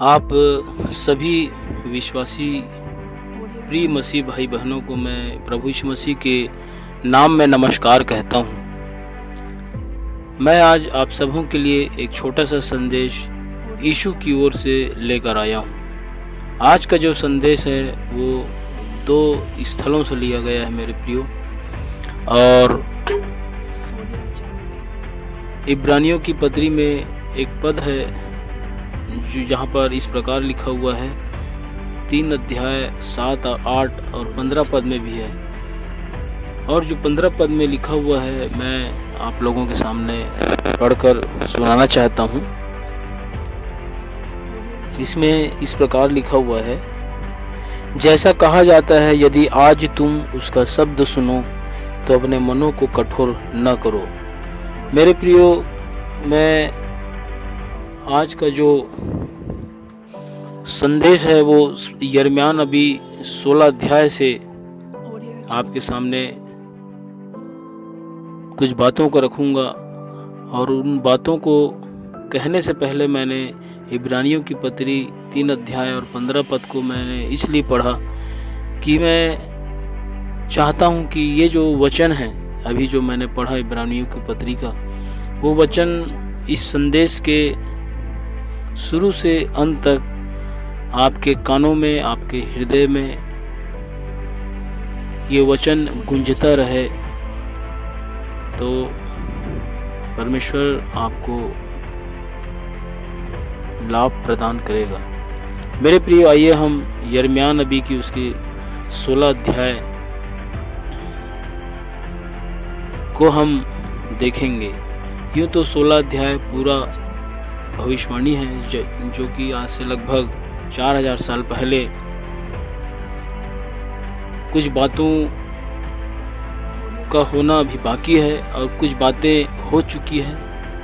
आप सभी विश्वासी प्रिय मसीह भाई बहनों को मैं प्रभु यीशु मसीह के नाम में नमस्कार कहता हूँ। मैं आज आप सबों के लिए एक छोटा सा संदेश यीशु की ओर से लेकर आया हूँ। आज का जो संदेश है वो 2 स्थलों से लिया गया है मेरे प्रियो, और इब्रानियों की पत्री में एक पद है जहाँ पर इस प्रकार लिखा हुआ है, 3 अध्याय 7 और 8 और 15 पद में भी है। और जो 15 पद में लिखा हुआ है मैं आप लोगों के सामने पढ़कर सुनाना चाहता हूँ। इसमें इस प्रकार लिखा हुआ है, जैसा कहा जाता है, यदि आज तुम उसका शब्द सुनो तो अपने मनों को कठोर न करो। मेरे प्रियो, मैं आज का जो संदेश है वो यिर्मयाह नबी 16 अध्याय से आपके सामने कुछ बातों को रखूंगा। और उन बातों को कहने से पहले मैंने इब्रानियों की पत्री 3 अध्याय और 15 पद को मैंने इसलिए पढ़ा कि मैं चाहता हूं कि ये जो वचन है अभी जो मैंने पढ़ा इब्रानियों की पत्री का, वो वचन इस संदेश के शुरू से अंत तक आपके कानों में, आपके हृदय में ये वचन गूंजता रहे, तो परमेश्वर आपको लाभ प्रदान करेगा। मेरे प्रिय, आइए हम यिर्मयाह नबी की उसके 16 अध्याय को हम देखेंगे। यूँ तो 16 अध्याय पूरा भविष्यवाणी है जो कि आज से लगभग 4000 साल पहले कुछ बातों का होना अभी बाकी है, और कुछ बातें हो चुकी हैं,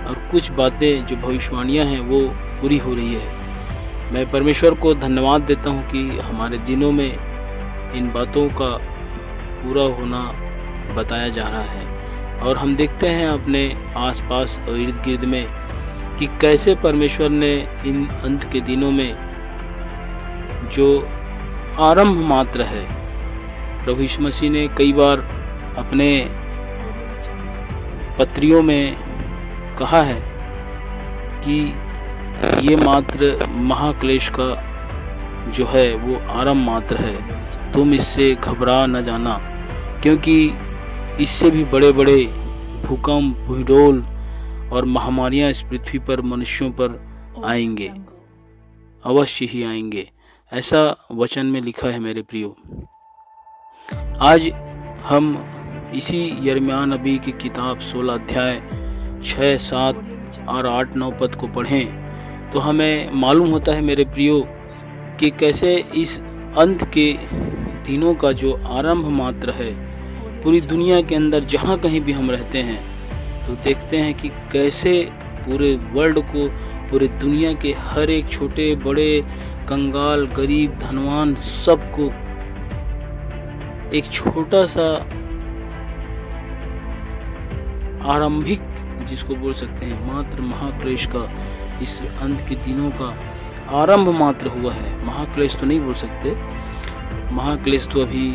और कुछ बातें जो भविष्यवाणियां हैं वो पूरी हो रही है। मैं परमेश्वर को धन्यवाद देता हूं कि हमारे दिनों में इन बातों का पूरा होना बताया जा रहा है। और हम देखते हैं अपने आसपास और इर्द गिर्द में कि कैसे परमेश्वर ने इन अंत के दिनों में जो आरंभ मात्र है, प्रभु यीशु मसीह ने कई बार अपने पत्रियों में कहा है कि ये मात्र महाक्लेश का जो है वो आरंभ मात्र है, तुम इससे घबरा न जाना, क्योंकि इससे भी बड़े बड़े भूकंप, भूडोल और महामारियां इस पृथ्वी पर मनुष्यों पर आएंगे, अवश्य ही आएंगे। ऐसा वचन में लिखा है मेरे प्रियो। आज हम इसी यिर्मयाह नबी की किताब 16 अध्याय 6, 7 और 8, 9 पद को पढ़ें तो हमें मालूम होता है मेरे प्रियो कि कैसे इस अंत के दिनों का जो आरंभ मात्र है, पूरी दुनिया के अंदर जहाँ कहीं भी हम रहते हैं तो देखते हैं कि कैसे पूरे वर्ल्ड को, पूरे दुनिया के हर एक छोटे बड़े, कंगाल, गरीब, धनवान, सबको एक छोटा सा आरंभिक, जिसको बोल सकते हैं मात्र महाक्लेश का, इस अंत के दिनों का आरंभ मात्र हुआ है। महाक्लेश तो नहीं बोल सकते, महाक्लेश तो अभी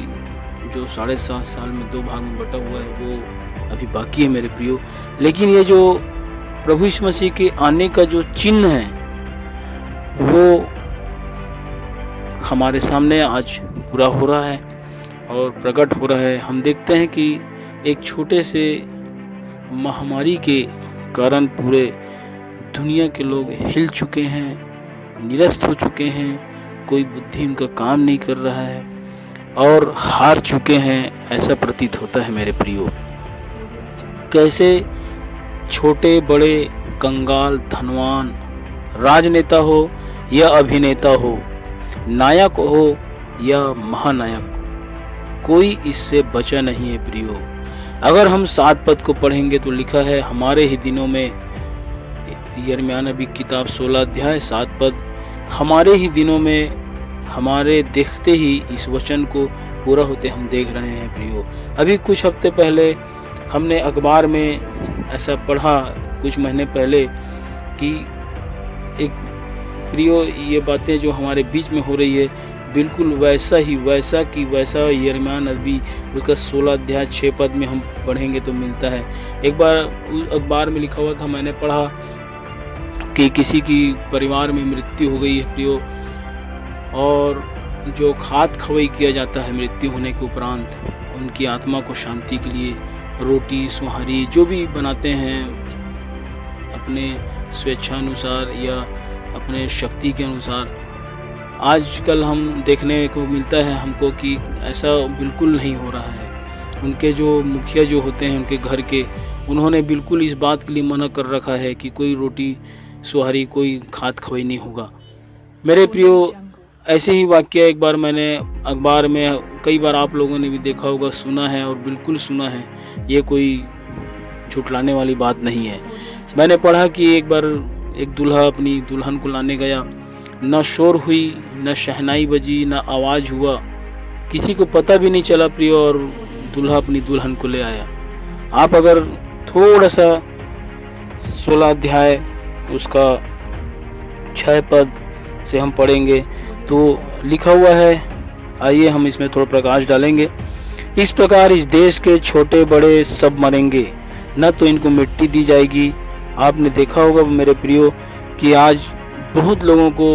जो 7.5 साल में 2 भाग में बटा हुआ है वो अभी बाकी है मेरे प्रियो। लेकिन ये जो प्रभु यीशु मसीह के आने का जो चिन्ह है वो हमारे सामने आज पूरा हो रहा है और प्रकट हो रहा है। हम देखते हैं कि एक छोटे से महामारी के कारण पूरे दुनिया के लोग हिल चुके हैं, निरस्त हो चुके हैं, कोई बुद्धि उनका काम नहीं कर रहा है और हार चुके हैं, ऐसा प्रतीत होता है मेरे प्रियो। कैसे छोटे बड़े, कंगाल, धनवान, राजनेता हो या अभिनेता हो, नायक हो या महानायक, कोई इससे बचा नहीं है प्रियो। अगर हम 7 पद को पढ़ेंगे तो लिखा है हमारे ही दिनों में, यिर्मयाह नबी किताब 16 अध्याय 7 पद, हमारे ही दिनों में, हमारे देखते ही इस वचन को पूरा होते हम देख रहे हैं प्रियो। अभी कुछ हफ्ते पहले हमने अखबार में ऐसा पढ़ा कुछ महीने पहले कि एक प्रियो ये बातें जो हमारे बीच में हो रही है बिल्कुल वैसा कि वैसा यिर्मयाह नबी उसका 16 अध्याय 6 पद में हम पढ़ेंगे तो मिलता है। एक बार अखबार में लिखा हुआ था, मैंने पढ़ा कि किसी की परिवार में मृत्यु हो गई है प्रियो, और जो खाद खवई किया जाता है मृत्यु होने के उपरांत उनकी आत्मा को शांति के लिए रोटी सुहारी जो भी बनाते हैं अपने स्वेच्छानुसार या अपने शक्ति के अनुसार, आजकल हम देखने को मिलता है हमको कि ऐसा बिल्कुल नहीं हो रहा है। उनके जो मुखिया जो होते हैं उनके घर के, उन्होंने बिल्कुल इस बात के लिए मना कर रखा है कि कोई रोटी सुहारी कोई खाद खवई नहीं होगा। मेरे प्रियो, ऐसे ही वाक्य एक बार मैंने अखबार में, कई बार आप लोगों ने भी देखा होगा, सुना है और बिल्कुल सुना है, ये कोई झुठलाने वाली बात नहीं है। मैंने पढ़ा कि एक बार एक दूल्हा अपनी दुल्हन को लाने गया, न शोर हुई, न शहनाई बजी, न आवाज़ हुआ, किसी को पता भी नहीं चला प्रियो, और दूल्हा अपनी दुल्हन को ले आया। आप अगर थोड़ा सा 16 अध्याय उसका 6 पद से हम पढ़ेंगे तो लिखा हुआ है, आइए हम इसमें थोड़ा प्रकाश डालेंगे। इस प्रकार इस देश के छोटे बड़े सब मरेंगे, न तो इनको मिट्टी दी जाएगी। आपने देखा होगा मेरे प्रियो कि आज बहुत लोगों को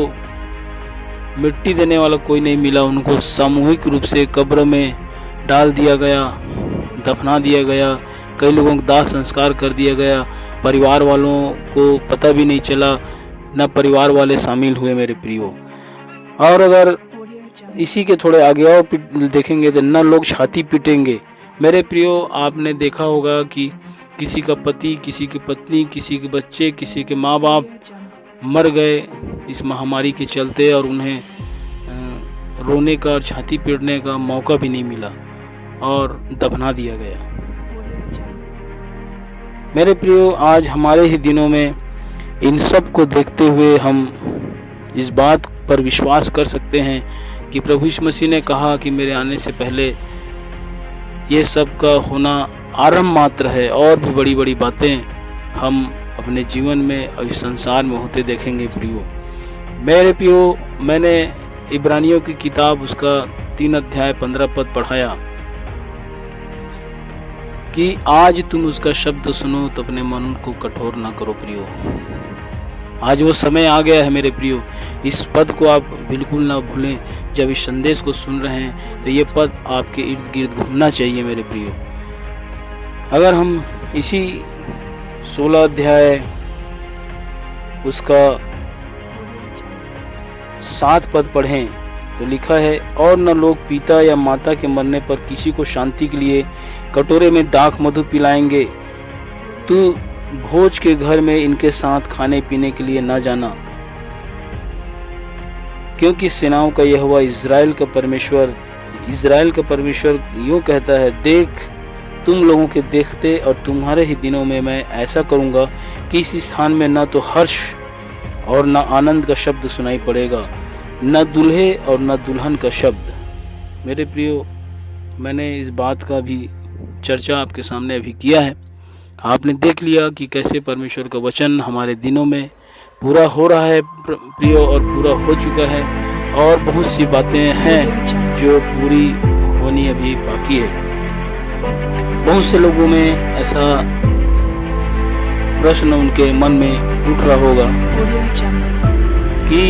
मिट्टी देने वाला कोई नहीं मिला, उनको सामूहिक रूप से कब्र में डाल दिया गया, दफना दिया गया, कई लोगों को दाह संस्कार कर दिया गया, परिवार वालों को पता भी नहीं चला, न परिवार वाले शामिल हुए मेरे प्रियो। और अगर इसी के थोड़े आगे और देखेंगे तो न लोग छाती पीटेंगे। मेरे प्रियो, आपने देखा होगा कि किसी का पति, किसी की पत्नी, किसी के बच्चे, किसी के माँ बाप मर गए इस महामारी के चलते, और उन्हें रोने का और छाती पीटने का मौका भी नहीं मिला और दफना दिया गया। मेरे प्रियो, आज हमारे ही दिनों में इन सब को देखते हुए हम इस बात पर विश्वास कर सकते हैं कि प्रभु यीशु मसीह ने कहा कि मेरे आने से पहले ये सब का होना आरंभ मात्र है, और भी बड़ी बड़ी बातें हम अपने जीवन में और इस संसार में होते देखेंगे प्रियो। मेरे प्रियो, मैंने इब्रानियों की किताब उसका 3 अध्याय 15 पद पढ़ाया कि आज तुम उसका शब्द सुनो तो अपने मन को कठोर ना करो प्रियो। आज वो समय आ गया है मेरे प्रियो, इस पद को आप बिल्कुल ना भूलें। जब इस संदेश को सुन रहे हैं तो ये पद आपके इर्द गिर्द घूमना चाहिए मेरे प्रियो। अगर हम इसी 16 अध्याय उसका 7 पद पढ़ें तो लिखा है, और न लोग पिता या माता के मरने पर किसी को शांति के लिए कटोरे में दाख मधु पिलाएंगे। तू भोज के घर में इनके साथ खाने पीने के लिए न जाना, क्योंकि सेनाओं का यहोवा इज़राइल का परमेश्वर यूँ कहता है, देख तुम लोगों के देखते और तुम्हारे ही दिनों में मैं ऐसा करूँगा कि इस स्थान में न तो हर्ष और न आनंद का शब्द सुनाई पड़ेगा, न दूल्हे और न दुल्हन का शब्द। मेरे प्रियो, मैंने इस बात का भी चर्चा आपके सामने अभी किया है। आपने देख लिया कि कैसे परमेश्वर का वचन हमारे दिनों में पूरा हो रहा है प्रियो, और पूरा हो चुका है, और बहुत सी बातें हैं जो पूरी होनी अभी बाकी है। बहुत से लोगों में ऐसा प्रश्न उनके मन में उठ रहा होगा कि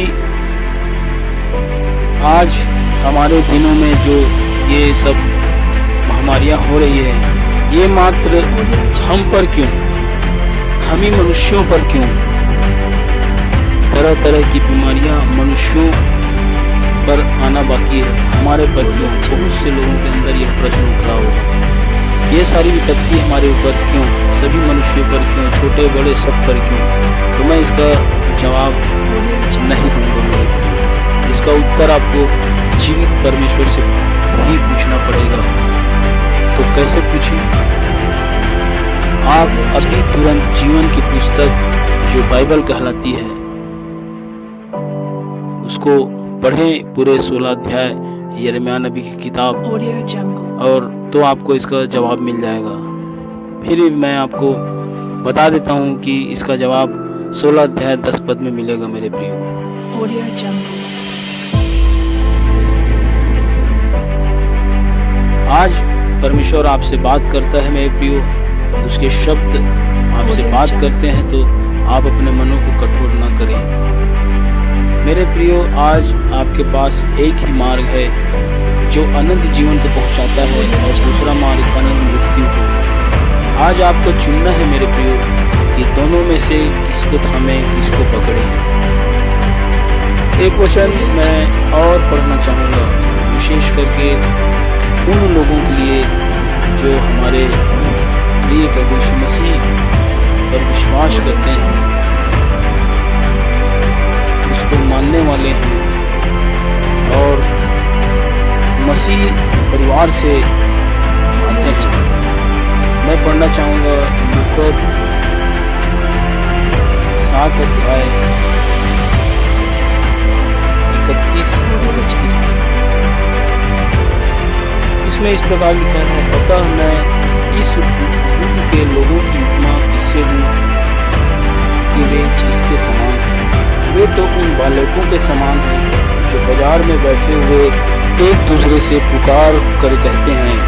आज हमारे दिनों में जो ये सब महामारियां हो रही है, ये मात्र हम पर क्यों, हम ही मनुष्यों पर क्यों? तरह तरह की बीमारियां मनुष्यों पर आना बाकी है, हमारे पर क्यों? बहुत से लोगों के अंदर यह प्रश्न उठ रहा होगा, ये सारी विपत्ति हमारे ऊपर क्यों, सभी मनुष्यों पर क्यों, छोटे बड़े सब पर क्यों? तो मैं इसका जवाब नहीं दूंगा। इसका उत्तर आपको जीवित परमेश्वर से ही पूछना पड़ेगा। तो कैसे पूछें? आप अभी तुरंत जीवन की पुस्तक जो बाइबल कहलाती है उसको पढ़ें, पूरे 16 अध्याय यिर्मयाह नबी की किताब, और तो आपको इसका जवाब मिल जाएगा। फिर मैं आपको बता देता हूँ कि इसका जवाब 16 अध्याय 10 पद में मिलेगा मेरे प्रियो। Audio Jungle. आज परमेश्वर आपसे बात करता है मेरे प्रियो, उसके शब्द आपसे बात करते हैं तो आप अपने मनों को कठोर न करें। मेरे प्रियो, आज आपके पास एक ही मार्ग है जो अनंत जीवन को पहुंचाता है और दूसरा मार्ग अनंत मृत्यु को। आज आपको चुनना है मेरे प्रियो कि दोनों में से किसको थामें, किसको पकड़े। एक वचन मैं और पढ़ना चाहूँगा, विशेष करके उन लोगों के लिए जो हमारे प्रिय प्रभु यीशु मसीह पर विश्वास करते हैं, उसको मानने वाले हैं और मसीह परिवार से आते हैं। मैं पढ़ना चाहूँगा लूका 7 अध्याय 31 और 31। इसमें इस प्रकार लिखा है, अतः मैं इस युग के लोगों की उपमा किससे दूं कि वे जिसके समान हैं। वे तो उन बालकों के समान हैं जो बाजार में बैठे हुए एक दूसरे से पुकार कर कहते हैं,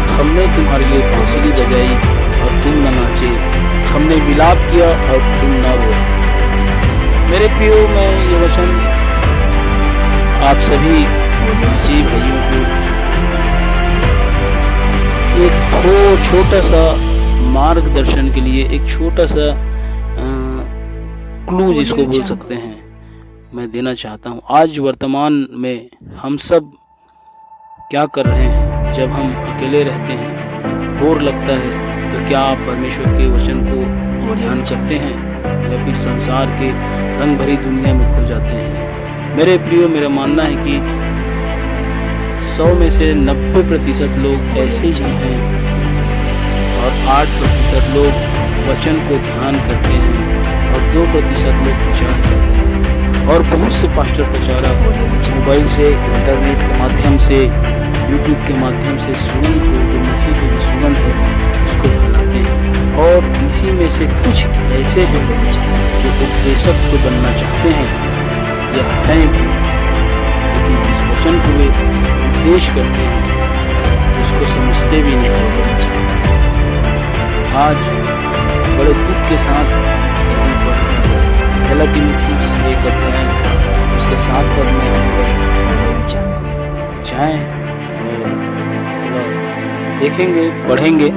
हमने तुम्हारे लिए बांसुरी बजाई और तुम न नाचे, हमने विलाप किया और तुम न रोए। मेरे प्रियो, मैं ये वचन आप सभी मसीह भाइयों को एक छोटा सा मार्गदर्शन के लिए, एक छोटा सा क्लू जिसको बोल सकते हैं, मैं देना चाहता हूँ। आज वर्तमान में हम सब क्या कर रहे हैं? जब हम अकेले रहते हैं, बोर लगता है, तो क्या आप परमेश्वर के वचन को ध्यान करते हैं या फिर संसार के रंग भरी दुनिया में खो जाते हैं? मेरे प्रियो, मेरा मानना है कि 100 में से 90% लोग ऐसे ही हैं और 8% लोग वचन को ध्यान करते हैं और 2% लोग प्रचार करते हैं। और बहुत से पास्टर प्रचारक मोबाइल से, इंटरनेट के माध्यम से, यूट्यूब के माध्यम से सुगंध को, जो मसीह की जो सुगंध है, उसको फैलाते हैं। और इसी में से कुछ ऐसे हैं जो उपदेशक को बनना चाहते हैं या हैं भी, लेकिन इस वचन को वे उपदेश करते हैं, उसको समझते भी नहीं। आज बड़े दुख के साथ हम पहला तीमुथियुस 1 अध्याय उसके 7 पद में जाएं और देखेंगे, पढ़ेंगे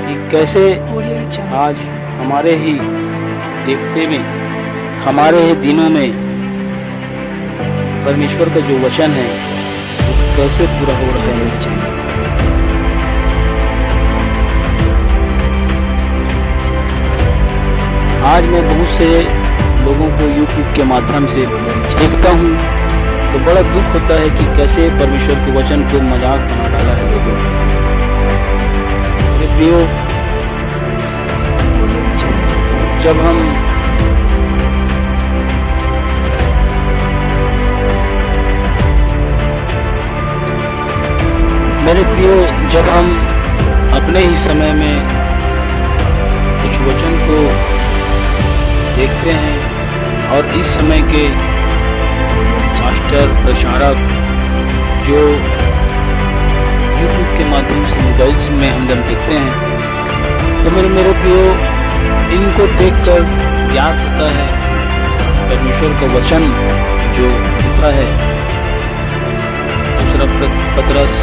कि कैसे आज हमारे ही देखते में, हमारे ही दिनों में परमेश्वर का जो वचन है वो कैसे पूरा हो रहा है। आज मैं बहुत से लोगों को YouTube के माध्यम से देखता हूँ तो बड़ा दुख होता है कि कैसे परमेश्वर के वचन को मजाक बना डाला है लोगों ने। मेरे प्रियो, जब हम अपने ही समय में कुछ वचन को देखते हैं और इस समय के मास्टर प्रचारक जो YouTube के माध्यम से मोबाइल में हम जब देखते हैं तो मेरे प्रियो, इनको देखकर याद होता है परमेश्वर का वचन जो लिखा है दूसरा पतरस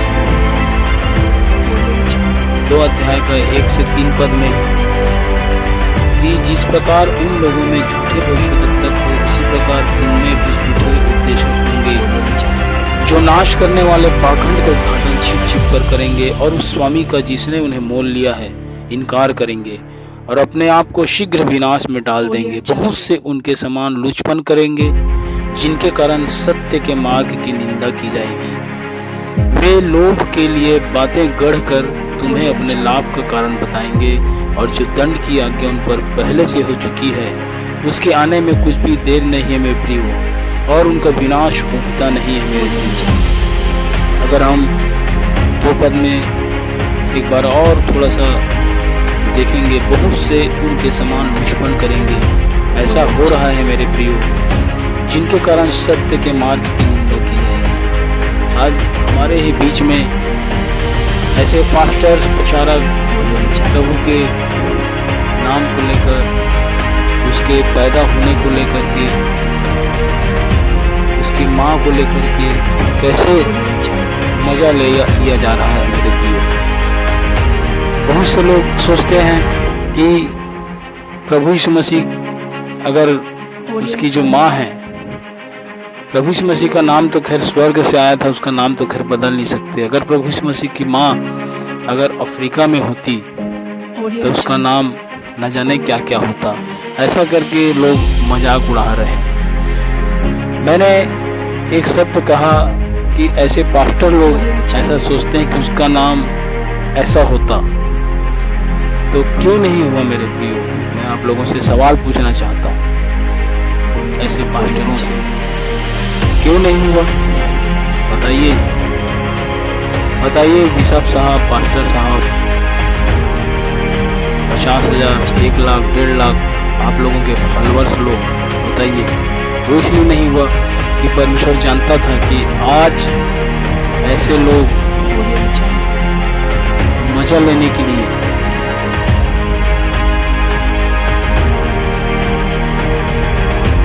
2 अध्याय का 1 से 3 पद में कि जिस प्रकार उन लोगों में झूठे भविष्यवक्ता थे, उसी प्रकार उनमें भी झूठे उपदेशक होंगे जो नाश करने वाले पाखंड का उद्घाटन छिप कर करेंगे और उस स्वामी का जिसने उन्हें मोल लिया है इनकार करेंगे और अपने आप को शीघ्र विनाश में डाल देंगे। बहुत से उनके समान लुचपन करेंगे जिनके कारण सत्य के मार्ग की निंदा की जाएगी। वे लोभ के लिए बातें गढ़ कर तुम्हें अपने लाभ का कारण बताएंगे और जो दंड की आज्ञा उन पर पहले से हो चुकी है उसके आने में कुछ भी देर नहीं है मेरे प्रियो, और उनका विनाश होता नहीं है मेरे प्रियो। अगर हम 2 पद में एक बार और थोड़ा सा देखेंगे, बहुत से उनके समान दुश्मन करेंगे। ऐसा हो रहा है मेरे प्रियो, जिनके कारण सत्य के मार्ग की निंदा की जाएगी। आज हमारे ही बीच में ऐसे पास्टर्स, प्रचारक प्रभु के नाम को लेकर, उसके पैदा होने को लेकर के, उसकी माँ को लेकर के कैसे मजा लिया जा रहा है मेरे प्रियो। बहुत से लोग सोचते हैं कि प्रभु यीशु मसीह अगर उसकी जो माँ है, प्रभु यीशु मसीह का नाम तो खैर स्वर्ग से आया था, उसका नाम तो खैर बदल नहीं सकते। अगर प्रभु यीशु मसीह की माँ अगर अफ्रीका में होती तो उसका नाम न जाने क्या क्या होता। ऐसा करके लोग मजाक उड़ा रहे हैं। मैंने एक शब्द कहा कि ऐसे पास्टर लोग ऐसा सोचते हैं कि उसका नाम ऐसा होता, तो क्यों नहीं हुआ मेरे प्रियो? मैं आप लोगों से सवाल पूछना चाहता हूँ, ऐसे पास्टरों से क्यों नहीं हुआ? बताइए, बताइए बिशप साहब, पास्टर साहब, 50,000, 1 लाख, 1.5 लाख आप लोगों के फॉलोअर्स लोग, बताइए वो इसलिए नहीं हुआ कि परमेश्वर जानता था कि आज ऐसे लोग मजा लेने के लिए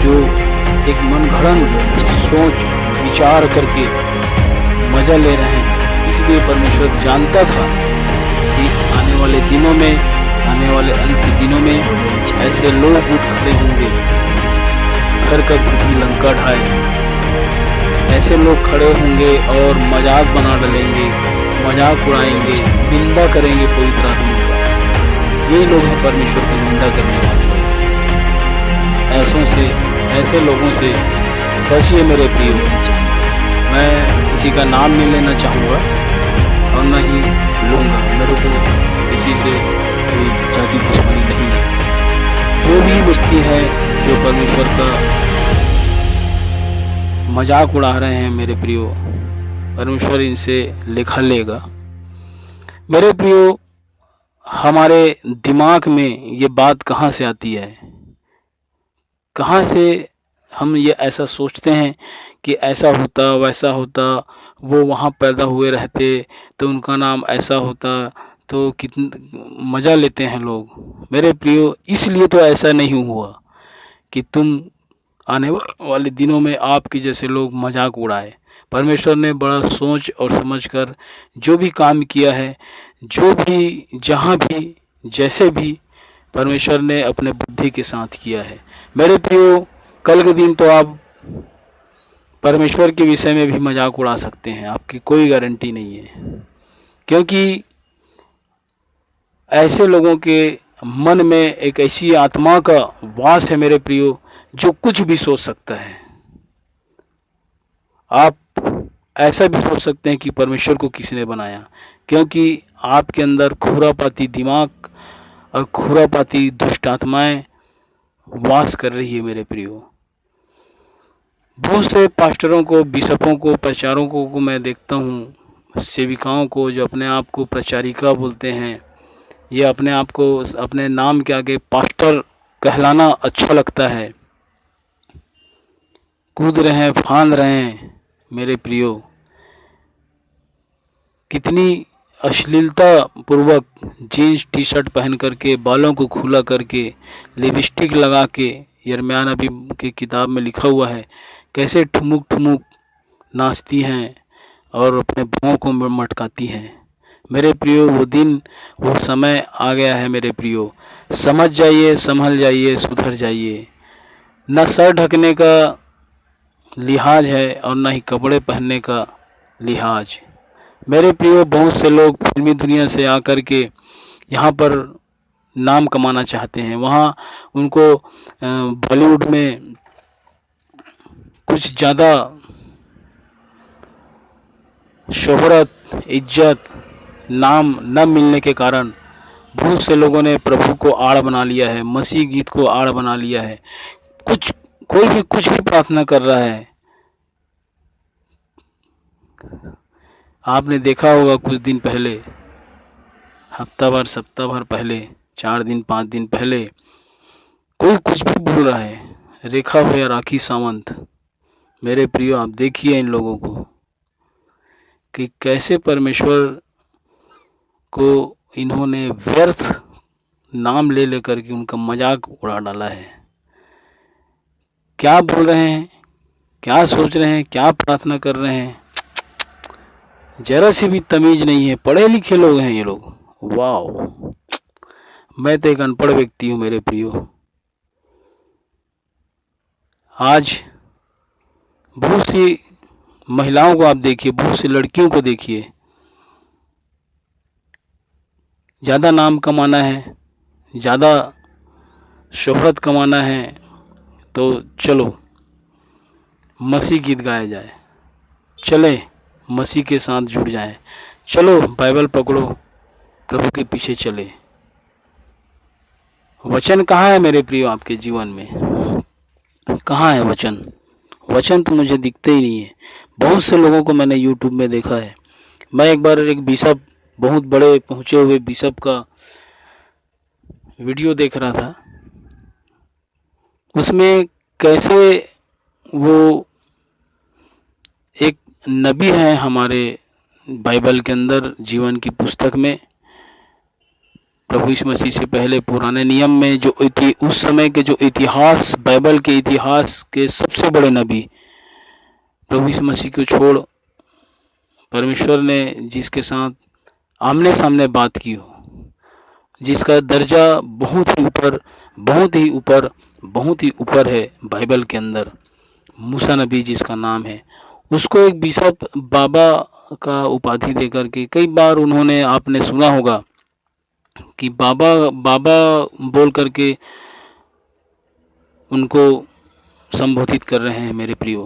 जो एक मनगढ़ंत सोच विचार करके मजा ले रहे हैं, इसलिए परमेश्वर जानता था कि आने वाले दिनों में, आने वाले अंत के दिनों में ऐसे लोग उठ खड़े होंगे, घर का बुद्धि लंका ढाए। ऐसे लोग खड़े होंगे और मजाक बना डालेंगे, मजाक उड़ाएंगे, निंदा करेंगे पवित्र आत्मा का। ये लोग हैं परमेश्वर की निंदा करने वाले। ऐसे लोगों से बचिए मेरे प्रियो। मैं किसी का नाम नहीं लेना चाहूँगा और न ही लूँगा। मेरे को किसी से कोई जाति दुश्मनी नहीं है। जो भी व्यक्ति है जो परमेश्वर का मजाक उड़ा रहे हैं मेरे प्रियो, परमेश्वर इनसे लेखा लेगा। मेरे प्रियो, हमारे दिमाग में ये बात कहाँ से आती है? कहाँ से हम ये ऐसा सोचते हैं कि ऐसा होता, वैसा होता, वो वहाँ पैदा हुए रहते तो उनका नाम ऐसा होता, तो कितना मज़ा लेते हैं लोग। मेरे प्रियो, इसलिए तो ऐसा नहीं हुआ कि तुम आने वाले दिनों में आपके जैसे लोग मजाक उड़ाए। परमेश्वर ने बड़ा सोच और समझकर जो भी काम किया है, जो भी जहाँ भी जैसे भी परमेश्वर ने अपने बुद्धि के साथ किया है। मेरे प्रियो, कल के दिन तो आप परमेश्वर के विषय में भी मजाक उड़ा सकते हैं, आपकी कोई गारंटी नहीं है, क्योंकि ऐसे लोगों के मन में एक ऐसी आत्मा का वास है मेरे प्रियो, जो कुछ भी सोच सकता है। आप ऐसा भी सोच सकते हैं कि परमेश्वर को किसने बनाया, क्योंकि आपके अंदर खुरापाती दिमाग और खुरापाती दुष्ट आत्माएं वास कर रही है मेरे प्रियो। बहुत से पास्टरों को, बिशपों को, प्रचारकों को मैं देखता हूँ, सेविकाओं को जो अपने आप को प्रचारिका बोलते हैं, ये अपने आप को अपने नाम के आगे पास्टर कहलाना अच्छा लगता है, कूद रहे हैं, फांद रहे हैं मेरे प्रियो। कितनी अश्लीलता पूर्वक जीन्स टी शर्ट पहन करके, बालों को खुला करके, लिपस्टिक लगा के, यिर्मयाह नबी की किताब में लिखा हुआ है कैसे ठुमुक ठुमुक नाचती हैं और अपने पाँव को मटकाती हैं। मेरे प्रियो, वो दिन, वो समय आ गया है मेरे प्रियो। समझ जाइए, संभल जाइए, सुधर जाइए। न सर ढकने का लिहाज है और न ही कपड़े पहनने का लिहाज। मेरे प्रियो, बहुत से लोग फिल्मी दुनिया से आकर के यहाँ पर नाम कमाना चाहते हैं। वहाँ उनको बॉलीवुड में कुछ ज़्यादा शोहरत, इज्जत, नाम न मिलने के कारण बहुत से लोगों ने प्रभु को आड़ बना लिया है, मसीह गीत को आड़ बना लिया है। कोई भी कुछ भी प्रार्थना कर रहा है। आपने देखा होगा कुछ दिन पहले हफ्ता भर सप्ताह भर पहले, 4 दिन 5 दिन पहले कोई कुछ भी बोल रहा है, रेखा हो या राखी सावंत, मेरे प्रियो आप देखिए इन लोगों को कि कैसे परमेश्वर को इन्होंने व्यर्थ नाम ले लेकर के उनका मजाक उड़ा डाला है। क्या बोल रहे हैं, क्या सोच रहे हैं, क्या प्रार्थना कर रहे हैं, जरा सी भी तमीज नहीं है। पढ़े लिखे लोग हैं ये लोग। वाह, मैं तो एक अनपढ़ व्यक्ति हूँ मेरे प्रियो। आज बहुत सी महिलाओं को आप देखिए, बहुत सी लड़कियों को देखिए, ज़्यादा नाम कमाना है, ज़्यादा शोहरत कमाना है, तो चलो मसीह गीत गाया जाए, चले मसीह के साथ जुड़ जाए, चलो बाइबल पकड़ो, प्रभु के पीछे चले। वचन कहाँ है मेरे प्रियो आपके जीवन में? कहाँ है वचन? वचन तो मुझे दिखते ही नहीं है। बहुत से लोगों को मैंने यूट्यूब में देखा है। मैं एक बार एक बिशप, बहुत बड़े पहुँचे हुए बिशप का वीडियो देख रहा था। उसमें कैसे वो एक नबी है हमारे बाइबल के अंदर, जीवन की पुस्तक में, प्रभु यीशु मसीह से पहले पुराने नियम में जो उस समय के जो इतिहास, बाइबल के इतिहास के सबसे बड़े नबी प्रभु यीशु मसीह को छोड़ परमेश्वर ने जिसके साथ आमने सामने बात की हो, जिसका दर्जा बहुत ही ऊपर, बहुत ही ऊपर, बहुत ही ऊपर है बाइबल के अंदर, मूसा नबी जिसका नाम है, उसको एक बिशप बाबा का उपाधि देकर के कई बार उन्होंने, आपने सुना होगा कि बाबा बाबा बोल करके उनको संबोधित कर रहे हैं मेरे प्रियो।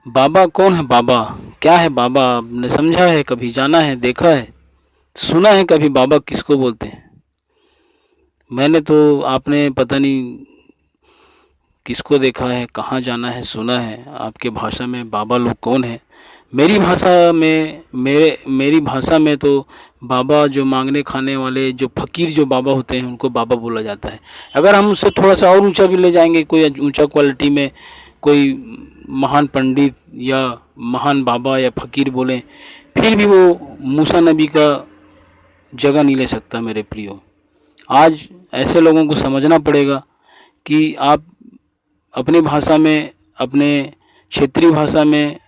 बाबा कौन है? बाबा क्या है? बाबा आपने समझा है कभी? जाना है, देखा है, सुना है कभी बाबा किसको बोलते हैं? मैंने तो, आपने पता नहीं किसको देखा है, कहाँ जाना है, सुना है? आपके भाषा में बाबा लोग कौन है? मेरी भाषा में, मेरी भाषा में तो बाबा जो मांगने खाने वाले, जो फ़कीर जो बाबा होते हैं उनको बाबा बोला जाता है। अगर हम उससे थोड़ा सा और ऊंचा भी ले जाएंगे, कोई ऊंचा क्वालिटी में कोई महान पंडित या महान बाबा या फ़कीर बोलें, फिर भी वो मूसा नबी का जगह नहीं ले सकता मेरे प्रियो। आज ऐसे लोगों को समझना पड़ेगा कि आप अपनी भाषा में, अपने क्षेत्रीय भाषा में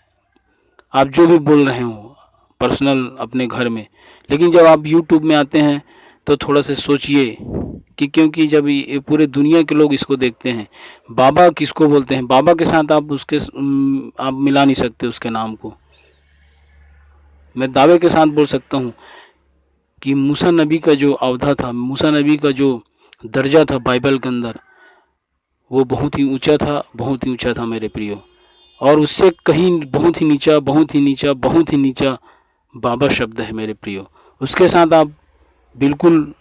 आप जो भी बोल रहे हो पर्सनल अपने घर में, लेकिन जब आप यूट्यूब में आते हैं तो थोड़ा सा सोचिए कि, क्योंकि जब ये पूरे दुनिया के लोग इसको देखते हैं, बाबा किसको बोलते हैं, बाबा के साथ आप उसके आप मिला नहीं सकते उसके नाम को। मैं दावे के साथ बोल सकता हूँ कि मूसा नबी का जो अवधा था, मूसा नबी का जो दर्जा था बाइबल के अंदर, वो बहुत ही ऊंचा था, बहुत ही ऊंचा था मेरे प्रियो। और उससे कहीं बहुत ही नीचा, बहुत ही नीचा, बहुत ही नीचा बाबा शब्द है मेरे प्रियो। उसके साथ आप बिल्कुल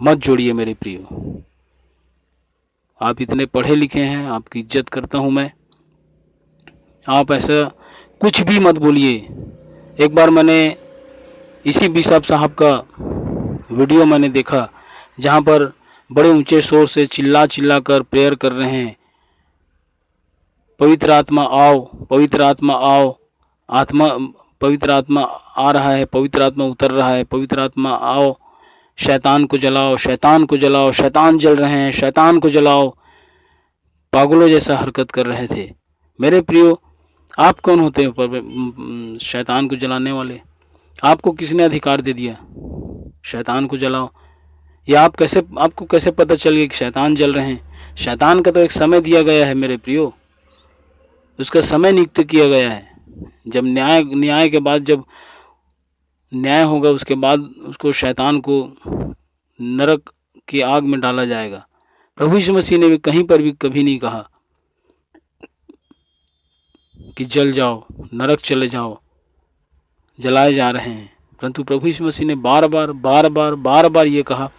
मत जोड़िए मेरे प्रियो। आप इतने पढ़े लिखे हैं, आपकी इज्जत करता हूँ मैं, आप ऐसा कुछ भी मत बोलिए। एक बार मैंने इसी बिशप साहब का वीडियो मैंने देखा, जहाँ पर बड़े ऊंचे शोर से चिल्ला चिल्ला कर प्रेयर कर रहे हैं, पवित्र आत्मा आओ, पवित्र आत्मा आओ, पवित्र आत्मा आ रहा है, पवित्र आत्मा उतर रहा है, पवित्र आत्मा आओ, शैतान को जलाओ, शैतान को जलाओ, शैतान जल रहे हैं, शैतान को जलाओ। पागलों जैसा हरकत कर रहे थे मेरे प्रियो। आप कौन होते हैं शैतान को जलाने वाले? आपको किसने अधिकार दे दिया शैतान को जलाओ? या आपको कैसे पता चल गया कि शैतान जल रहे हैं? शैतान का तो एक समय दिया गया है मेरे प्रियो, उसका समय नियुक्त किया गया है। जब न्याय के बाद, जब न्याय होगा, उसके बाद उसको, शैतान को नरक की आग में डाला जाएगा। प्रभु यीशु मसीह ने भी कहीं पर भी कभी नहीं कहा कि जल जाओ, नरक चले जाओ, जलाए जा रहे हैं, परंतु प्रभु यीशु मसीह ने बार बार ये कहा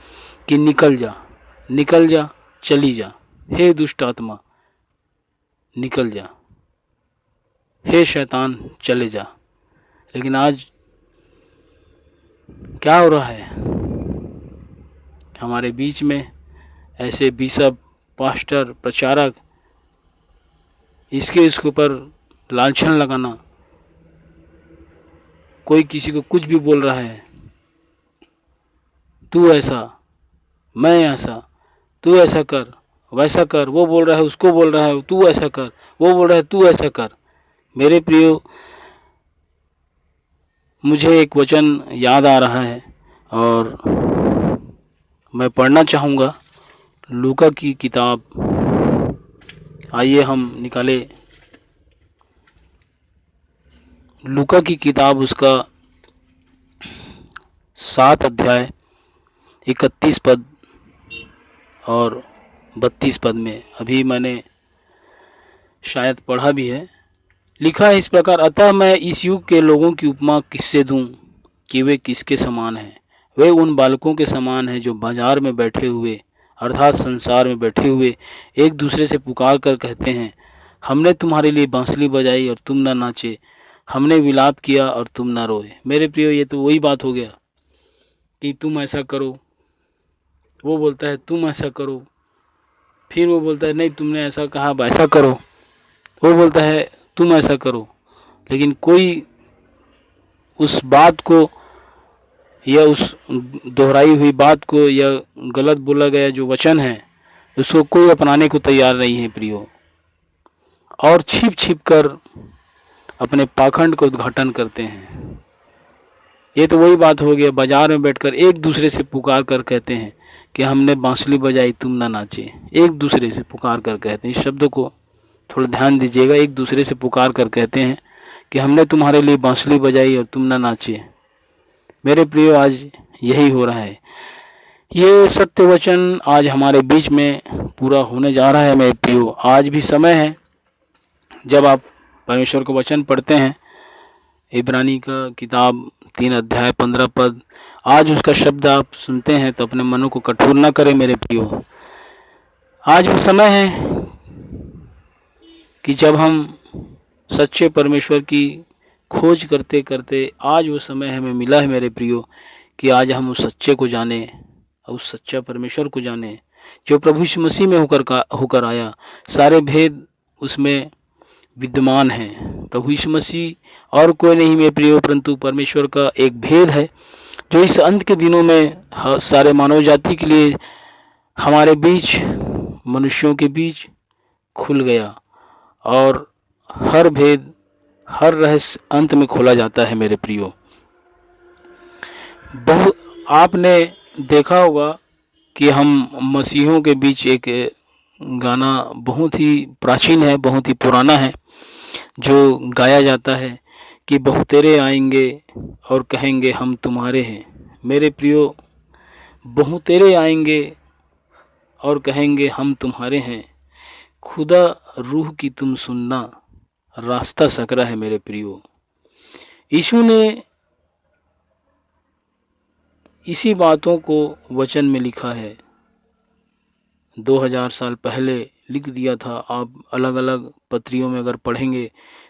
कि निकल जा, निकल जा, चली जा, हे दुष्ट आत्मा निकल जा, हे शैतान चले जा। लेकिन आज क्या हो रहा है हमारे बीच में? ऐसे बिशप, पास्टर, प्रचारक, इसके ऊपर लांछन लगाना, कोई किसी को कुछ भी बोल रहा है, तू ऐसा, मैं ऐसा, तू ऐसा कर, वैसा कर, वो बोल रहा है, उसको बोल रहा है तू ऐसा कर, वो बोल रहा है तू ऐसा कर। मेरे प्रियो, मुझे एक वचन याद आ रहा है और मैं पढ़ना चाहूँगा। लूका की किताब, आइए हम निकाले लूका की किताब, उसका 7 अध्याय 31 पद और 32 पद में अभी मैंने शायद पढ़ा भी है। लिखा है इस प्रकार, अतः मैं इस युग के लोगों की उपमा किससे दूं कि वे किसके समान हैं? वे उन बालकों के समान हैं जो बाजार में बैठे हुए, अर्थात संसार में बैठे हुए, एक दूसरे से पुकार कर कहते हैं, हमने तुम्हारे लिए बांसुरी बजाई और तुम न नाचे, हमने विलाप किया और तुम न रोए। मेरे प्रियो, ये तो वही बात हो गया कि तुम ऐसा करो, वो बोलता है तुम ऐसा करो, फिर वो बोलता है नहीं तुमने ऐसा कहा, अब ऐसा करो, वो बोलता है तुम ऐसा करो, लेकिन कोई उस बात को या उस दोहराई हुई बात को या गलत बोला गया जो वचन है उसको कोई अपनाने को तैयार नहीं है प्रियो, और छिप छिप कर अपने पाखंड को उद्घाटन करते हैं। ये तो वही बात हो गया, बाजार में बैठकर एक दूसरे से पुकार कर कहते हैं कि हमने बांसुरी बजाई तुम ना नाचे। एक दूसरे से पुकार कर कहते हैं, इस शब्द को थोड़ा ध्यान दीजिएगा, एक दूसरे से पुकार कर कहते हैं कि हमने तुम्हारे लिए बांसुरी बजाई और तुम ना नाचे। मेरे प्रियो, आज यही हो रहा है। ये सत्य वचन आज हमारे बीच में पूरा होने जा रहा है। मेरे प्रियो, आज भी समय है जब आप परमेश्वर को वचन पढ़ते हैं। इब्रानी का किताब 3 अध्याय 15 पद, आज उसका शब्द आप सुनते हैं तो अपने मनों को कठोर न करें मेरे प्रियो। आज वो समय है कि जब हम सच्चे परमेश्वर की खोज करते करते, आज वो समय हमें मिला है मेरे प्रियो कि आज हम उस सच्चे को जाने, उस सच्चा परमेश्वर को जाने जो प्रभु यीशु मसीह में होकर आया। सारे भेद उसमें विद्यमान है। प्रभु यीशु मसीह और कोई नहीं मेरे प्रियो, परंतु परमेश्वर का एक भेद है जो इस अंत के दिनों में सारे मानव जाति के लिए हमारे बीच, मनुष्यों के बीच खुल गया, और हर भेद, हर रहस्य अंत में खोला जाता है मेरे प्रियो। आपने देखा होगा कि हम मसीहों के बीच एक गाना बहुत ही प्राचीन है, बहुत ही पुराना है, जो गाया जाता है कि बहुतेरे आएंगे और कहेंगे हम तुम्हारे हैं। मेरे प्रियो, बहुतेरे आएंगे और कहेंगे हम तुम्हारे हैं, खुदा रूह की तुम सुनना, रास्ता सकरा है मेरे प्रियो। यीशु ने इसी बातों को वचन में लिखा है, 2000 साल पहले लिख दिया था। आप अलग अलग पत्रियों में अगर पढ़ेंगे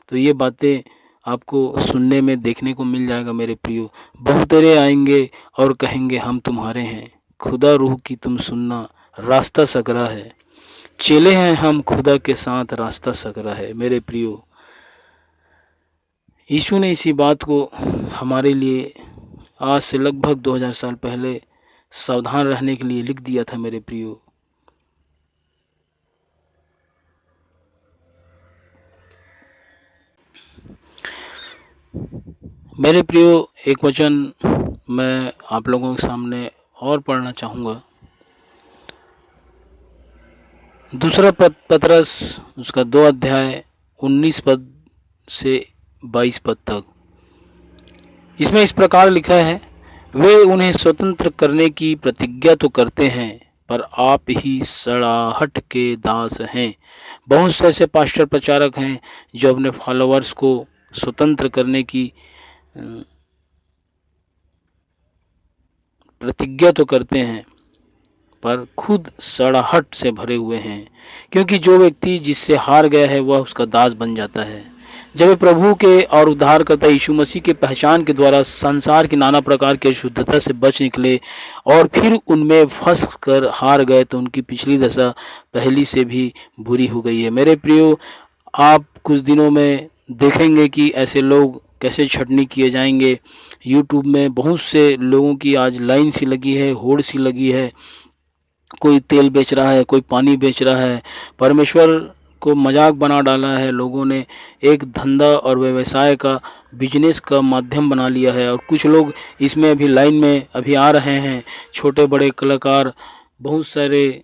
तो ये बातें आपको सुनने में, देखने को मिल जाएगा मेरे प्रियो। बहुतेरे आएंगे और कहेंगे हम तुम्हारे हैं, खुदा रूह की तुम सुनना, रास्ता सकरा है। चेले हैं हम खुदा के साथ, रास्ता सकरा है। मेरे प्रियो, यीशु ने इसी बात को हमारे लिए आज से लगभग 2000 साल पहले सावधान रहने के लिए लिख दिया था मेरे प्रियो। मेरे प्रियो, एक वचन मैं आप लोगों के सामने और पढ़ना चाहूँगा। दूसरा पतरस, उसका 2 अध्याय 19 पद से 22 पद तक। इसमें इस प्रकार लिखा है, वे उन्हें स्वतंत्र करने की प्रतिज्ञा तो करते हैं, पर आप ही सड़ाहट के दास हैं। बहुत से ऐसे पास्टर, प्रचारक हैं जो अपने फॉलोअर्स को स्वतंत्र करने की प्रतिज्ञा तो करते हैं, पर खुद सड़ाहट से भरे हुए हैं। क्योंकि जो व्यक्ति जिससे हार गया है वह उसका दास बन जाता है। जब वे प्रभु के और उद्धारकर्ता यीशु मसीह के पहचान के द्वारा संसार की नाना प्रकार के शुद्धता से बच निकले और फिर उनमें फंस कर हार गए, तो उनकी पिछली दशा पहली से भी बुरी हो गई है। मेरे प्रियो, आप कुछ दिनों में देखेंगे कि ऐसे लोग कैसे छटनी किए जाएंगे। यूट्यूब में बहुत से लोगों की आज लाइन सी लगी है, होड़ सी लगी है। कोई तेल बेच रहा है, कोई पानी बेच रहा है। परमेश्वर को मजाक बना डाला है लोगों ने, एक धंधा और व्यवसाय का, बिजनेस का माध्यम बना लिया है। और कुछ लोग इसमें अभी लाइन में अभी आ रहे हैं, छोटे बड़े कलाकार, बहुत सारे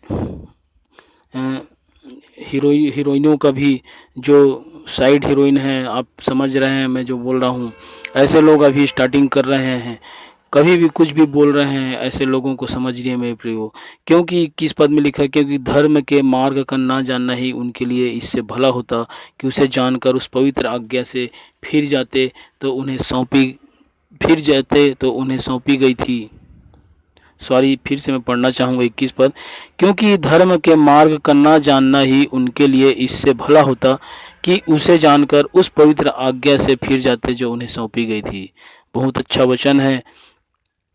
हीरोइनों का भी जो साइड हीरोइन है, आप समझ रहे हैं मैं जो बोल रहा हूँ, ऐसे लोग अभी स्टार्टिंग कर रहे हैं, कभी भी कुछ भी बोल रहे हैं। ऐसे लोगों को समझिए मेरे प्रियो, क्योंकि किस पद में लिखा है, क्योंकि धर्म के मार्ग का ना जानना ही उनके लिए इससे भला होता कि उसे जानकर उस पवित्र आज्ञा से फिर जाते तो उन्हें सौंपी गई थी। फिर से मैं पढ़ना चाहूँगा 21 पद। क्योंकि धर्म के मार्ग का ना जानना ही उनके लिए इससे भला होता कि उसे जानकर उस पवित्र आज्ञा से फिर जाते जो उन्हें सौंपी गई थी। बहुत अच्छा वचन है।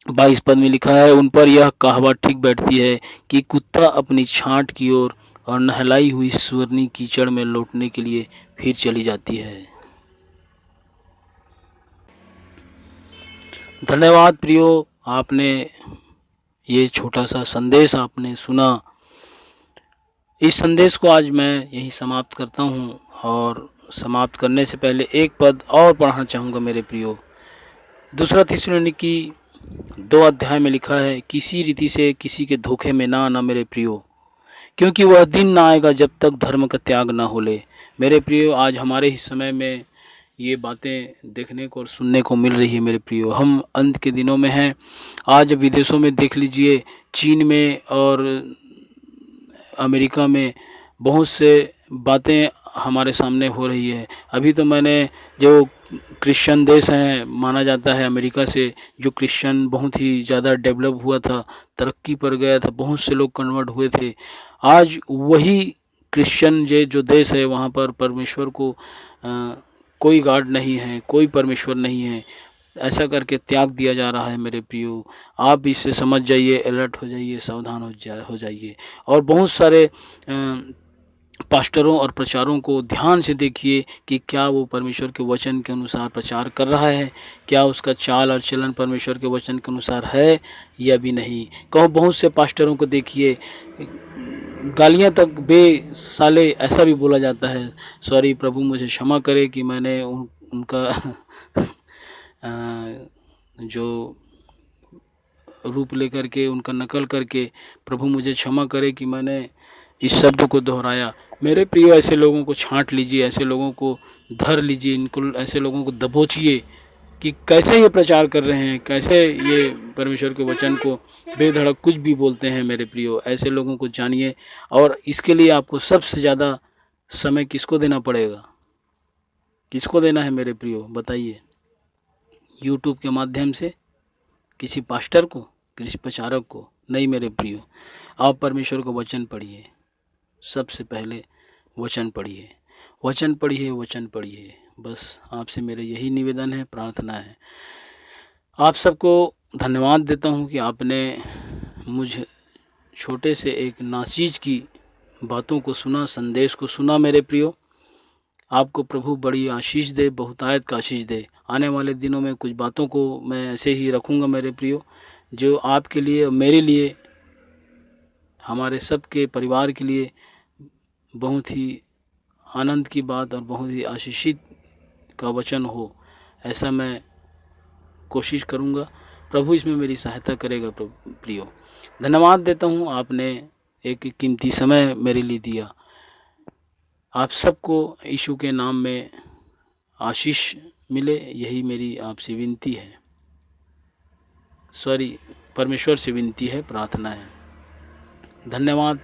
22 पद में लिखा है, उन पर यह कहावत ठीक बैठती है कि कुत्ता अपनी छांट की ओर और नहलाई हुई सुअरनी कीचड़ में लौटने के लिए फिर चली जाती है। धन्यवाद प्रियो, आपने ये छोटा सा संदेश आपने सुना। इस संदेश को आज मैं यही समाप्त करता हूँ, और समाप्त करने से पहले एक पद और पढ़ना चाहूँगा मेरे प्रियो। दूसरा थिस्सलुनीकी 2 अध्याय में लिखा है, किसी रीति से किसी के धोखे में ना आना मेरे प्रियो, क्योंकि वह दिन ना आएगा जब तक धर्म का त्याग ना हो ले। मेरे प्रियो, आज हमारे ही समय में ये बातें देखने को और सुनने को मिल रही है मेरे प्रियो। हम अंत के दिनों में हैं। आज विदेशों में देख लीजिए, चीन में और अमेरिका में बहुत से बातें हमारे सामने हो रही है। अभी तो मैंने जो क्रिश्चियन देश हैं माना जाता है अमेरिका से, जो क्रिश्चियन बहुत ही ज़्यादा डेवलप हुआ था, तरक्की पर गया था, बहुत से लोग कन्वर्ट हुए थे। आज वही क्रिश्चियन जो देश है, वहाँ पर परमेश्वर को कोई गॉड नहीं है, कोई परमेश्वर नहीं है, ऐसा करके त्याग दिया जा रहा है मेरे प्रियो। आप इससे समझ जाइए, अलर्ट हो जाइए, सावधान हो जाइए। और बहुत सारे पास्टरों और प्रचारों को ध्यान से देखिए कि क्या वो परमेश्वर के वचन के अनुसार प्रचार कर रहा है, क्या उसका चाल और चलन परमेश्वर के वचन के अनुसार है या भी नहीं। कहो, बहुत से पास्टरों को देखिए, गालियां तक साले ऐसा भी बोला जाता है। सॉरी, प्रभु मुझे क्षमा करे कि मैंने उनका जो रूप लेकर के, उनका नकल करके, प्रभु मुझे क्षमा करे कि मैंने इस शब्द को दोहराया। मेरे प्रिय, ऐसे लोगों को छांट लीजिए, ऐसे लोगों को धर लीजिए, इनको, ऐसे लोगों को दबोचिए कि कैसे ये प्रचार कर रहे हैं, कैसे ये परमेश्वर के वचन को बेधड़क कुछ भी बोलते हैं। मेरे प्रियो, ऐसे लोगों को जानिए। और इसके लिए आपको सबसे ज़्यादा समय किसको देना पड़ेगा, किसको देना है मेरे प्रियो, बताइए। यूट्यूब के माध्यम से किसी पास्टर को, किसी प्रचारक को नहीं मेरे प्रियो। आप परमेश्वर को वचन पढ़िए, सबसे पहले वचन पढ़िए, वचन पढ़िए, वचन पढ़िए। बस आपसे मेरे यही निवेदन है, प्रार्थना है। आप सबको धन्यवाद देता हूँ कि आपने मुझ छोटे से एक नाचीज की बातों को सुना, संदेश को सुना मेरे प्रियो। आपको प्रभु बड़ी आशीष दे, बहुतायत का आशीष दे। आने वाले दिनों में कुछ बातों को मैं ऐसे ही रखूँगा मेरे प्रियो, जो आपके लिए, मेरे लिए, हमारे सबके परिवार के लिए बहुत ही आनंद की बात और बहुत ही आशीषित का वचन हो, ऐसा मैं कोशिश करूँगा। प्रभु इसमें मेरी सहायता करेगा। प्रियो, धन्यवाद देता हूँ, आपने एक कीमती समय मेरे लिए दिया। आप सबको यीशु के नाम में आशीष मिले, यही मेरी आपसे विनती है। परमेश्वर से विनती है, प्रार्थना है। धन्यवाद।